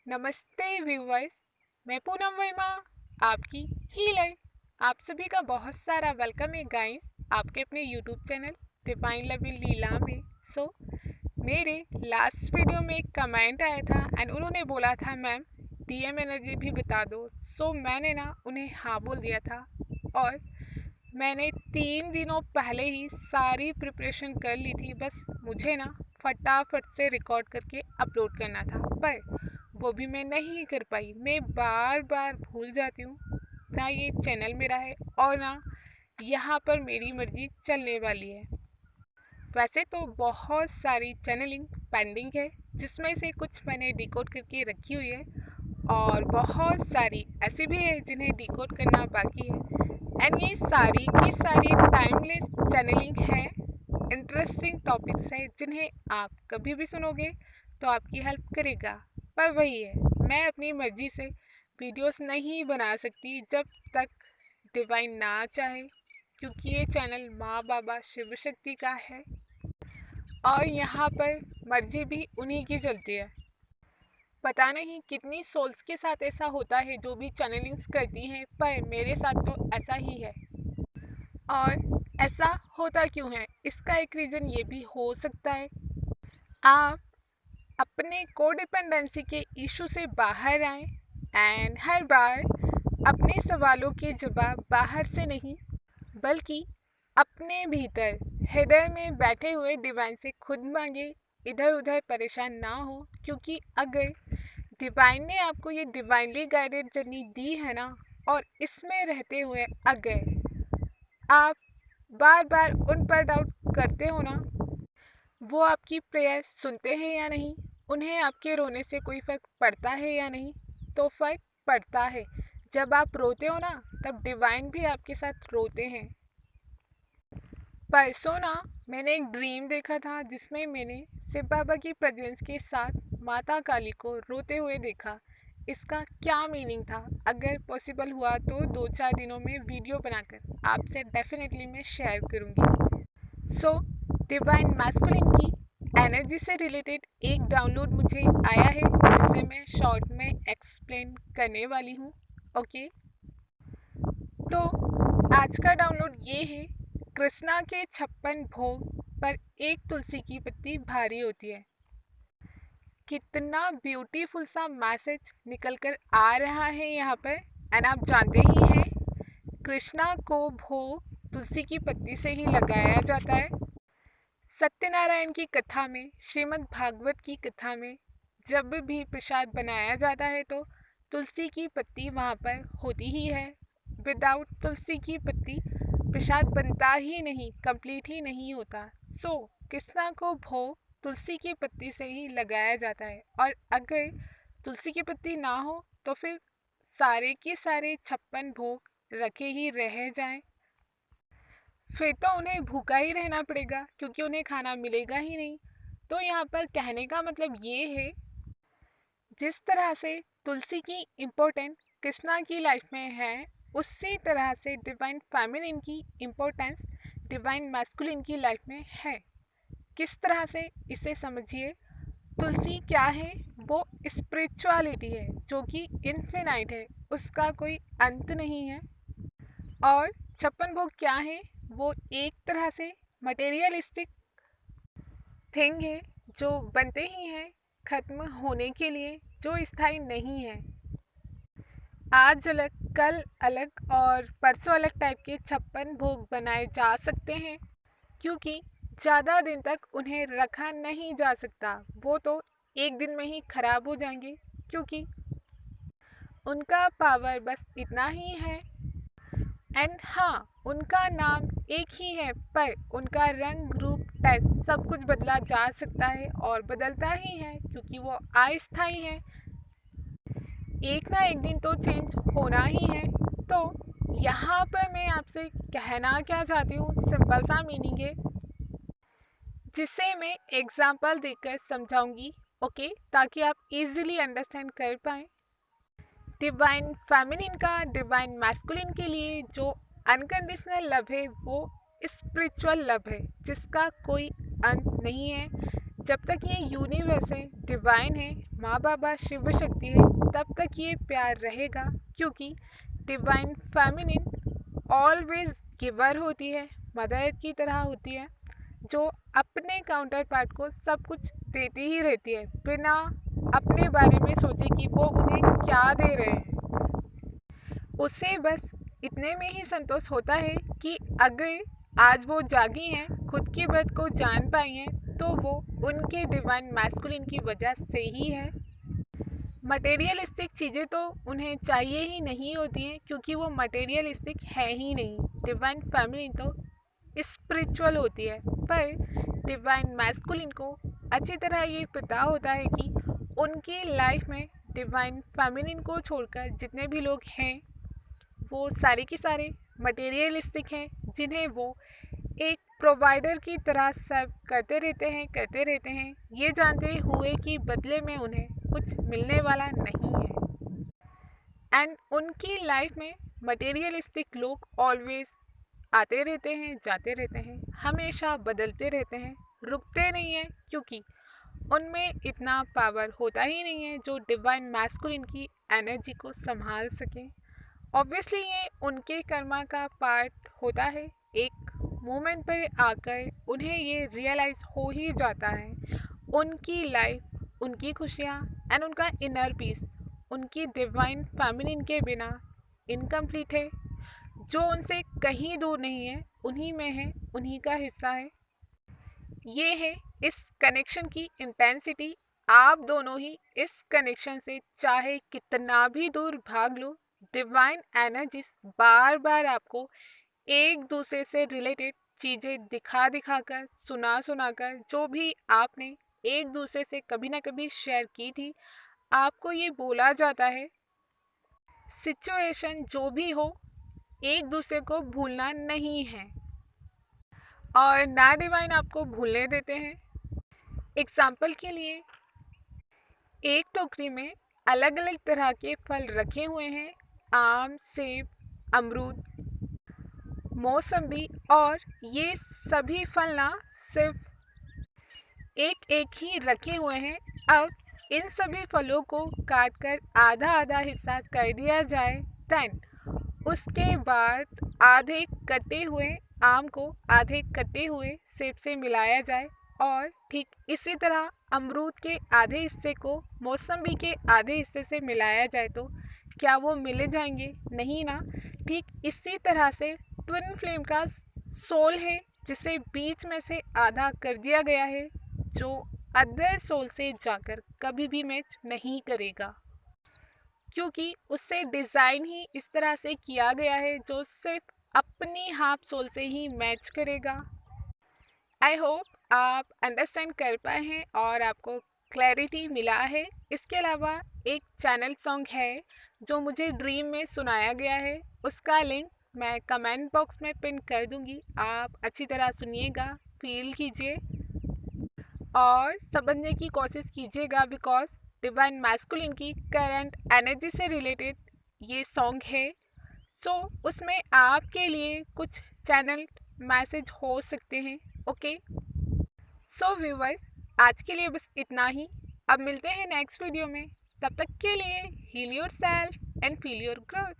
नमस्ते व्यूवर्स। मैं पूनम वर्मा, आपकी हीलर। आप सभी का बहुत सारा वेलकम है गाइस आपके अपने यूट्यूब चैनल डिवाइन लवी लीला में। मेरे लास्ट वीडियो में एक कमेंट आया था एंड उन्होंने बोला था मैम डीएम एनर्जी भी बता दो। मैंने ना उन्हें हाँ बोल दिया था और मैंने 3 दिनों पहले ही सारी प्रिपरेशन कर ली थी। बस मुझे ना फटाफट से रिकॉर्ड करके अपलोड करना था, पर वो भी मैं नहीं कर पाई। मैं बार बार भूल जाती हूँ। ना ये चैनल मेरा है और ना यहाँ पर मेरी मर्जी चलने वाली है। वैसे तो बहुत सारी चैनलिंग पेंडिंग है, जिसमें से कुछ मैंने डिकोड करके रखी हुई है और बहुत सारी ऐसी भी है जिन्हें डिकोड करना बाकी है। एंड ये सारी की सारी टाइमलेस चैनलिंग है, इंटरेस्टिंग टॉपिक्स है जिन्हें आप कभी भी सुनोगे तो आपकी हेल्प करेगा। पर वही है, मैं अपनी मर्जी से वीडियोस नहीं बना सकती जब तक डिवाइन ना चाहे, क्योंकि ये चैनल माँ बाबा शिव शक्ति का है और यहाँ पर मर्जी भी उन्हीं की चलती है। पता नहीं कितनी सोल्स के साथ ऐसा होता है जो भी चैनलिंग्स करती हैं, पर मेरे साथ तो ऐसा ही है। और ऐसा होता क्यों है, इसका एक रीज़न ये भी हो सकता है आप अपने कोडिपेंडेंसी के इशू से बाहर आए एंड हर बार अपने सवालों के जवाब बाहर से नहीं बल्कि अपने भीतर हृदय में बैठे हुए डिवाइन से खुद मांगे। इधर उधर परेशान ना हो, क्योंकि अगर डिवाइन ने आपको ये डिवाइनली गाइडेड जर्नी दी है ना, और इसमें रहते हुए अगर आप बार बार उन पर डाउट करते हो ना, वो आपकी प्रेयर सुनते हैं या नहीं, उन्हें आपके रोने से कोई फ़र्क पड़ता है या नहीं, तो फ़र्क पड़ता है। जब आप रोते हो ना, तब डिवाइन भी आपके साथ रोते हैं। परसों ना मैंने एक ड्रीम देखा था जिसमें मैंने शिव बाबा की प्रेजेंस के साथ माता काली को रोते हुए देखा। इसका क्या मीनिंग था, अगर पॉसिबल हुआ तो 2-4 दिनों में वीडियो बनाकर आपसे डेफिनेटली मैं शेयर करूँगी। डिवाइन मैस्कुलिन की एनर्जी से रिलेटेड एक डाउनलोड मुझे आया है, जिसे मैं शॉर्ट में एक्सप्लेन करने वाली हूँ। ओके, तो आज का डाउनलोड ये है। कृष्णा के 56 भोग पर एक तुलसी की पत्ती भारी होती है। कितना ब्यूटीफुल सा मैसेज निकल कर आ रहा है यहाँ पर। एंड आप जानते ही हैं, कृष्णा को भोग तुलसी की पत्ती से ही लगाया जाता है। सत्यनारायण की कथा में, श्रीमद् भागवत की कथा में जब भी प्रसाद बनाया जाता है तो तुलसी की पत्ती वहाँ पर होती ही है। विदाउट तुलसी की पत्ती प्रसाद बनता ही नहीं, कंप्लीट ही नहीं होता। कृष्णा को भोग तुलसी की पत्ती से ही लगाया जाता है, और अगर तुलसी की पत्ती ना हो तो फिर सारे के सारे 56 भोग रखे ही रह जाएं, फिर तो उन्हें भूखा ही रहना पड़ेगा, क्योंकि उन्हें खाना मिलेगा ही नहीं। तो यहाँ पर कहने का मतलब ये है, जिस तरह से तुलसी की इम्पोर्टेंस कृष्णा की लाइफ में है, उसी तरह से डिवाइन फेमिनिन की इम्पोर्टेंस डिवाइन मैस्कुलिन की लाइफ में है। किस तरह से, इसे समझिए। तुलसी क्या है? वो स्पिरिचुअलिटी है जो कि इन्फिनाइट है, उसका कोई अंत नहीं है। और 56 भोग क्या है? वो एक तरह से मटेरियलिस्टिक थिंग है जो बनते ही हैं खत्म होने के लिए, जो स्थायी नहीं है। आज अलग, कल अलग और परसों अलग टाइप के 56 भोग बनाए जा सकते हैं, क्योंकि ज़्यादा दिन तक उन्हें रखा नहीं जा सकता। वो तो एक दिन में ही खराब हो जाएंगे, क्योंकि उनका पावर बस इतना ही है। एंड हाँ, उनका नाम एक ही है, पर उनका रंग, रूप, टेस्ट सब कुछ बदला जा सकता है और बदलता ही है, क्योंकि वो अस्थायी है। एक ना एक दिन तो चेंज होना ही है। तो यहाँ पर मैं आपसे कहना क्या चाहती हूँ, सिंपल सा मीनिंग है, जिसे मैं एग्जाम्पल देकर समझाऊंगी। ओके, ताकि आप इजीली अंडरस्टैंड कर पाएँ। डिवाइन फेमिनिन का डिवाइन मैस्कुलिन के लिए जो अनकंडीशनल लव है, वो स्पिरिचुअल लव है, जिसका कोई अंत नहीं है। जब तक ये यूनिवर्स है, डिवाइन है, माँ बाबा शिव शक्ति है, तब तक ये प्यार रहेगा, क्योंकि डिवाइन फेमिनिन ऑलवेज गिवर होती है, मदर की तरह होती है, जो अपने काउंटर पार्ट को सब कुछ देती ही रहती है, बिना अपने बारे में सोचे कि वो उन्हें क्या दे रहे हैं। उसे बस इतने में ही संतोष होता है कि अगर आज वो जागी हैं, खुद की बात को जान पाई हैं, तो वो उनके डिवाइन मैस्कुलिन की वजह से ही है। मटेरियलिस्टिक चीज़ें तो उन्हें चाहिए ही नहीं होती हैं, क्योंकि वो मटेरियलिस्टिक है ही नहीं। डिवाइन फेमिनिन तो स्पिरिचुअल होती है, पर डिवाइन मैस्कुलिन को अच्छी तरह ये पता होता है कि उनकी लाइफ में डिवाइन फेमिनिन को छोड़कर जितने भी लोग हैं, वो सारे के सारे मटेरियलिस्टिक हैं, जिन्हें वो एक प्रोवाइडर की तरह सर्व करते रहते हैं, ये जानते हुए कि बदले में उन्हें कुछ मिलने वाला नहीं है। एंड उनकी लाइफ में मटेरियलिस्टिक लोग ऑलवेज आते रहते हैं, जाते रहते हैं, हमेशा बदलते रहते हैं, रुकते नहीं हैं, क्योंकि उनमें इतना पावर होता ही नहीं है जो डिवाइन मैस्कुलिन की एनर्जी को संभाल सके। ऑब्वियसली ये उनके कर्मा का पार्ट होता है। एक मोमेंट पर आकर उन्हें ये रियलाइज हो ही जाता है, उनकी लाइफ, उनकी खुशियाँ एंड उनका इनर पीस उनकी डिवाइन फेमिनिन के बिना इनकम्प्लीट है। जो उनसे कहीं दूर नहीं है, उन्हीं में है, उन्हीं का हिस्सा है। ये है इस कनेक्शन की इंटेंसिटी। आप दोनों ही इस कनेक्शन से चाहे कितना भी दूर भाग लो, डिवाइन एनर्जीज बार बार आपको एक दूसरे से रिलेटेड चीज़ें दिखा दिखा कर, सुना सुना कर, जो भी आपने एक दूसरे से कभी ना कभी शेयर की थी, आपको ये बोला जाता है, सिचुएशन जो भी हो, एक दूसरे को भूलना नहीं है, और ना डिवाइन आपको भूलने देते हैं। एग्जाम्पल के लिए, एक टोकरी में अलग अलग तरह के फल रखे हुए हैं, आम, सेब, अमरूद, मौसम्बी, और ये सभी फल ना सिर्फ एक एक ही रखे हुए हैं। अब इन सभी फलों को काट कर आधा आधा हिस्सा कर दिया जाए, देन उसके बाद आधे कटे हुए आम को आधे कटे हुए सेब से मिलाया जाए, और ठीक इसी तरह अमरूद के आधे हिस्से को मौसम्बी के आधे हिस्से से मिलाया जाए, तो क्या वो मिल जाएंगे? नहीं ना। ठीक इसी तरह से ट्विन फ्लेम का सोल है, जिसे बीच में से आधा कर दिया गया है, जो अदर सोल से जाकर कभी भी मैच नहीं करेगा, क्योंकि उससे डिज़ाइन ही इस तरह से किया गया है जो सिर्फ अपनी हाफ सोल से ही मैच करेगा। आई होप आप अंडरस्टैंड कर पाए हैं और आपको क्लैरिटी मिला है। इसके अलावा एक चैनल सॉन्ग है जो मुझे ड्रीम में सुनाया गया है, उसका लिंक मैं कमेंट बॉक्स में पिन कर दूंगी। आप अच्छी तरह सुनिएगा, फील कीजिए और समझने की कोशिश कीजिएगा, बिकॉज डिवाइन मैस्कुलिन की करंट एनर्जी से रिलेटेड ये सॉन्ग है। सो उसमें आपके लिए कुछ चैनल मैसेज हो सकते हैं। ओके, सो व्यूवर्स, आज के लिए बस इतना ही। अब मिलते हैं नेक्स्ट वीडियो में। तब तक के लिए heal yourself and feel your growth.